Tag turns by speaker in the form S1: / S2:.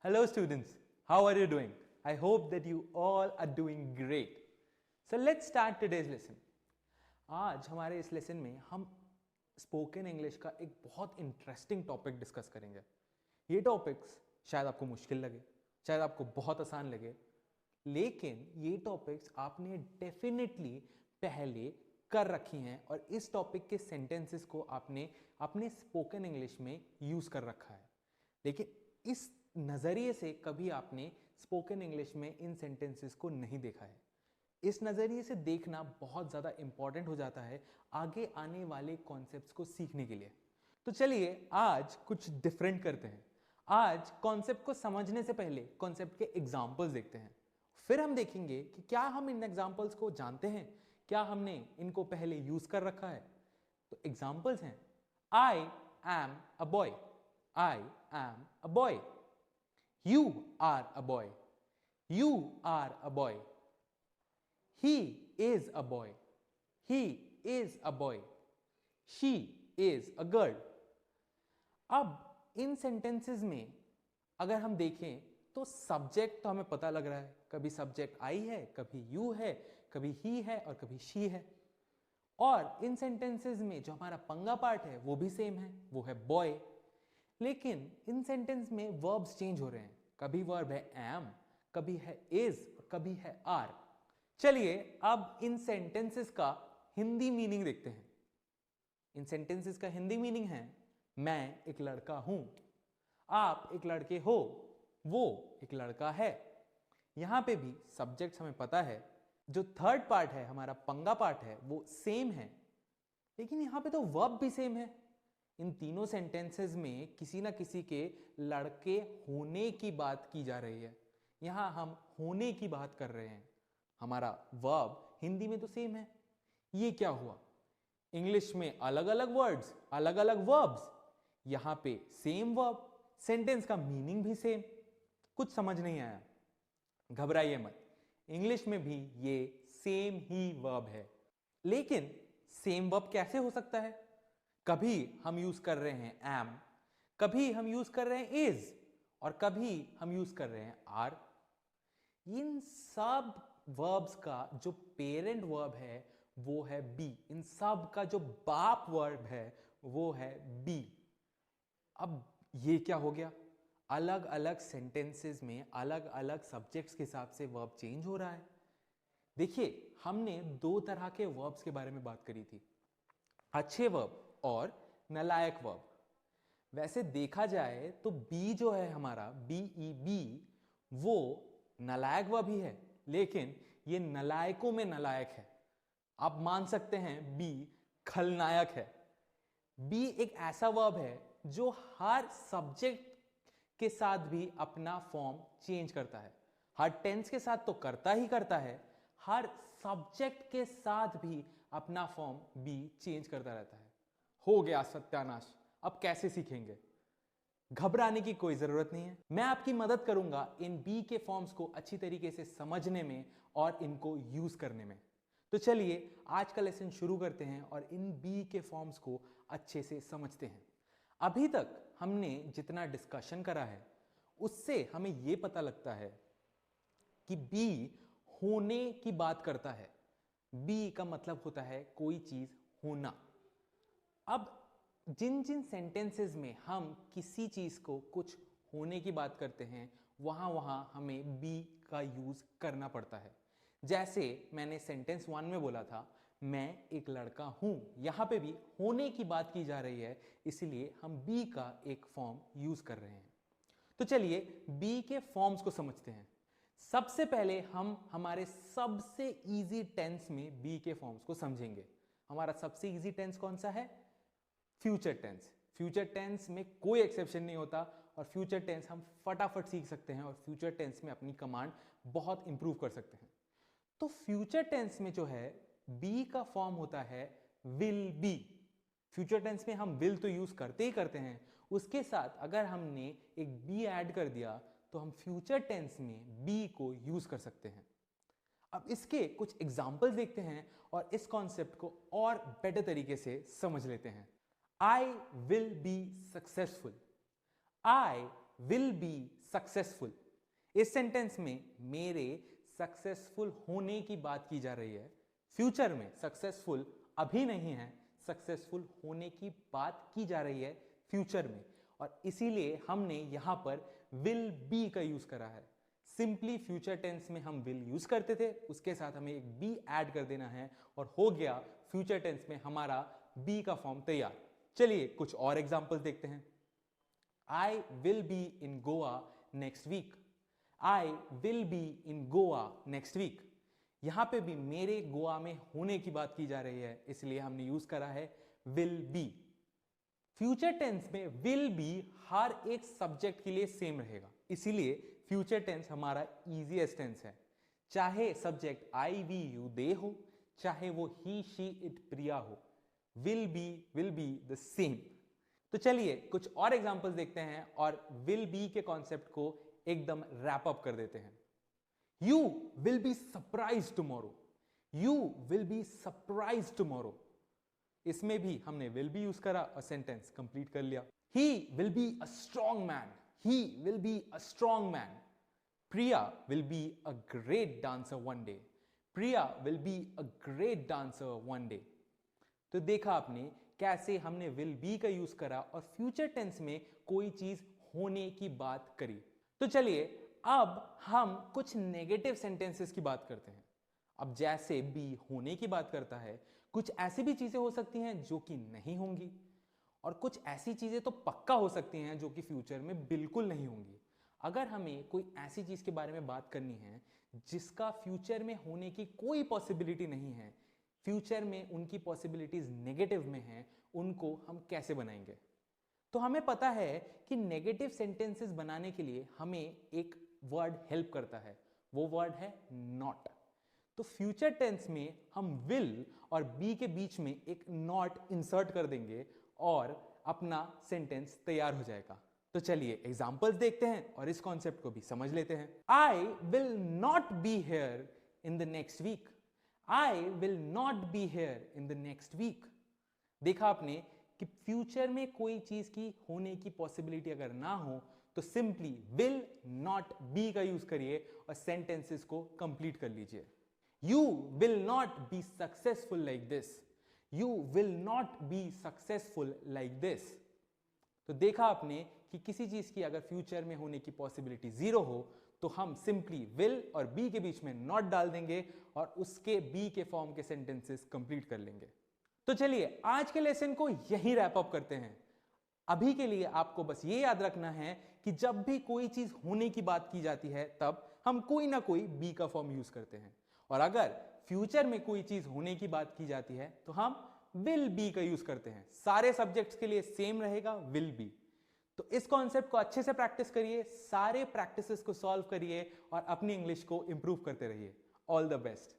S1: Hello students, how are you doing? I hope that you all are doing great. So let's start today's lesson. आज हमारे इस lesson में हम spoken English का एक बहुत इंटरेस्टिंग टॉपिक डिस्कस करेंगे. ये टॉपिक्स शायद आपको मुश्किल लगे, शायद आपको बहुत आसान लगे, लेकिन ये टॉपिक्स आपने डेफिनेटली पहले कर रखी हैं और इस टॉपिक के सेंटेंसेस को आपने अपने स्पोकन इंग्लिश में यूज कर रखा है. लेकिन इस नजरिए से कभी आपने स्पोकन इंग्लिश में इन सेंटेंसेस को नहीं देखा है. इस नजरिए से देखना बहुत ज्यादा इंपॉर्टेंट हो जाता है आगे आने वाले कॉन्सेप्ट्स को सीखने के लिए. तो चलिए आज कुछ डिफरेंट करते हैं. आज कॉन्सेप्ट को समझने से पहले कॉन्सेप्ट के एग्जांपल्स देखते हैं. फिर हम देखेंगे कि क्या हम इन एग्जांपल्स को जानते हैं, क्या हमने इनको पहले यूज कर रखा है. तो एग्जांपल्स हैं: I am a boy, I am a boy. You are a boy. You are a boy. He is a boy. He is a boy. She is a girl. अब इन सेंटेंसेस में अगर हम देखें तो सब्जेक्ट तो हमें पता लग रहा है. कभी सब्जेक्ट आई है, कभी यू है, कभी ही है और कभी शी है. और इन सेंटेंसेस में जो हमारा पंगा पार्ट है वो भी सेम है, वो है बॉय. लेकिन इन सेंटेंस में वर्ब्स चेंज हो रहे हैं. कभी वर्ब है एम, कभी है इज और कभी है आर. चलिए अब इन सेंटेंसेस का हिंदी मीनिंग देखते हैं. इन सेंटेंसेस का हिंदी मीनिंग है: मैं एक लड़का हूं, आप एक लड़के हो, वो एक लड़का है. यहां पे भी सब्जेक्ट हमें पता है, जो थर्ड पार्ट है हमारा पंगा पार्ट है वो सेम है, लेकिन यहां पे तो वर्ब भी सेम है. इन तीनों सेंटेंसेस में किसी ना किसी के लड़के होने की बात की जा रही है. यहां हम होने की बात कर रहे हैं. हमारा वर्ब हिंदी में तो सेम है. ये क्या हुआ? इंग्लिश में अलग अलग वर्ड्स, अलग अलग वर्ब्स, यहां पे सेम वर्ब, सेंटेंस का मीनिंग भी सेम. कुछ समझ नहीं आया? घबराइए मत, इंग्लिश में भी ये सेम ही वर्ब है. लेकिन सेम वर्ब कैसे हो सकता है? कभी हम यूज कर रहे हैं एम, कभी हम यूज कर रहे हैं इज और कभी हम यूज कर रहे हैं आर. इन सब वर्ब्स का जो पेरेंट वर्ब है वो है बी. इन सब का जो बाप वर्ब है वो है बी. अब ये क्या हो गया? अलग अलग सेंटेंसेस में अलग अलग सब्जेक्ट्स के हिसाब से वर्ब चेंज हो रहा है. देखिए, हमने दो तरह के वर्ब्स के बारे में बात करी थी, अच्छे वर्ब और नालायक वर्ब. वैसे देखा जाए तो बी जो है हमारा बी ई बी, वो नालायक वर्ब ही है, लेकिन ये नालायकों में नालायक है. आप मान सकते हैं बी खलनायक है. बी एक ऐसा वर्ब है जो हर सब्जेक्ट के साथ भी अपना फॉर्म चेंज करता है. हर टेंस के साथ तो करता ही करता है, हर सब्जेक्ट के साथ भी अपना फॉर्म बी चेंज करता रहता है. हो गया सत्यानाश, अब कैसे सीखेंगे? घबराने की कोई जरूरत नहीं है. मैं आपकी मदद करूंगा इन बी के फॉर्म्स को अच्छी तरीके से समझने में और इनको यूज करने में. तो चलिए आज का लेसन शुरू करते हैं और इन बी के फॉर्म्स को अच्छे से समझते हैं. अभी तक हमने जितना डिस्कशन करा है उससे हमें यह पता लगता है कि बी होने की बात करता है. बी का मतलब होता है कोई चीज होना. अब जिन जिन सेंटेंसेस में हम किसी चीज को कुछ होने की बात करते हैं वहां वहां हमें बी का यूज करना पड़ता है. जैसे मैंने सेंटेंस 1 में बोला था, मैं एक लड़का हूं. यहां पे भी होने की बात की जा रही है, इसलिए हम बी का एक फॉर्म यूज कर रहे हैं. तो चलिए बी के फॉर्म्स को समझते हैं. सबसे पहले हम हमारे सबसे इजी टेंस में बी के फॉर्म्स को समझेंगे. हमारा सबसे इजी टेंस कौन सा है? Future tense. फ्यूचर टेंस में कोई एक्सेप्शन नहीं होता और फ्यूचर टेंस हम फटाफट सीख सकते हैं और फ्यूचर टेंस में अपनी कमांड बहुत इंप्रूव कर सकते हैं. तो फ्यूचर टेंस में जो है बी का फॉर्म होता है विल बी. फ्यूचर टेंस में हम विल तो यूज करते ही करते हैं, उसके साथ अगर हमने एक बी ऐड कर दिया तो हम फ्यूचर टेंस में बी को यूज कर सकते हैं. अब इसके कुछ एग्जाम्पल्स देखते हैं और इस कॉन्सेप्ट को और बेटर तरीके से समझ लेते हैं. I will be successful. I will be successful. इस सेंटेंस में मेरे सक्सेसफुल होने की बात की जा रही है। फ्यूचर में, सक्सेसफुल अभी नहीं है, सक्सेसफुल होने की बात की जा रही है फ्यूचर में, और इसीलिए हमने यहां पर विल बी का यूज करा है। सिंपली फ्यूचर टेंस में हम विल यूज करते थे, उसके साथ हमें एक बी ऐड कर देना है और हो गया फ्यूचर टेंस में हमारा बी का फॉर्म तैयार। चलिए कुछ और एग्जांपल्स देखते हैं। I will be in Goa next week. I will be in Goa next week. यहां पे भी मेरे गोवा में होने की बात की जा रही है, इसलिए हमने यूज करा है विल बी। फ्यूचर टेंस में विल बी हर एक सब्जेक्ट के लिए सेम रहेगा, इसीलिए फ्यूचर टेंस हमारा इजीएस्ट टेंस है। चाहे subject I we you they हो, चाहे वो ही शी इट प्रिया हो, विल बी द सेम। तो चलिए कुछ और एग्जांपल्स देखते हैं और विल बी के कॉन्सेप्ट को एकदम रैप अप कर देते हैं। You will be surprise tomorrow. You will be surprise tomorrow. इसमें भी हमने विल बी यूज करा और सेंटेंस कंप्लीट कर लिया। He will be a strong man. He will be a strong man. Priya will be a great dancer one day. Priya will be a great dancer one day. तो देखा आपने कैसे हमने will be का use करा और future tense में कोई चीज होने की बात करी। तो चलिए अब हम कुछ नेगेटिव सेंटेंसेस की बात करते हैं। अब जैसे बी होने की बात करता है, कुछ ऐसी भी चीजें हो सकती हैं जो कि नहीं होंगी, और कुछ ऐसी चीजें तो पक्का हो सकती हैं जो कि फ्यूचर में बिल्कुल नहीं होंगी। अगर हमें कोई ऐसी चीज के बारे में बात करनी है जिसका फ्यूचर में होने की कोई पॉसिबिलिटी नहीं है, फ्यूचर में उनकी पॉसिबिलिटीज नेगेटिव में हैं, उनको हम कैसे बनाएंगे? तो हमें पता है कि नेगेटिव सेंटेंसेस बनाने के लिए हमें एक वर्ड हेल्प करता है, वो वर्ड है नॉट। तो फ्यूचर टेंस में हम विल और बी के बीच में एक नॉट इंसर्ट कर देंगे और अपना सेंटेंस तैयार हो जाएगा। तो चलिए एग्जांपल्स देखते हैं और इस कॉन्सेप्ट को भी समझ लेते हैं। I will not be here in the next week. I will not be here in the next week. देखा आपने कि फ्यूचर में कोई चीज की होने की पॉसिबिलिटी अगर ना हो तो सिंपली विल नॉट बी का यूज करिए और सेंटेंसेस को कंप्लीट कर लीजिए। You will not be successful like this. You will not be successful like this. तो देखा आपने कि किसी चीज की अगर फ्यूचर में होने की पॉसिबिलिटी जीरो हो तो हम सिंपली विल और बी के बीच में नॉट डाल देंगे और उसके बी के फॉर्म के सेंटेंसेस कंप्लीट कर लेंगे। तो चलिए आज के लेसन को यही रैप अप करते हैं। अभी के लिए आपको बस ये याद रखना है कि जब भी कोई चीज होने की बात की जाती है तब हम कोई ना कोई बी का फॉर्म यूज करते हैं, और अगर फ्यूचर में कोई चीज होने की बात की जाती है तो हम विल बी का यूज करते हैं। सारे सब्जेक्ट्स के लिए सेम रहेगा विल बी। तो इस कॉन्सेप्ट को अच्छे से प्रैक्टिस करिए, सारे प्रैक्टिसेस को सॉल्व करिए और अपनी इंग्लिश को इंप्रूव करते रहिए। All the best.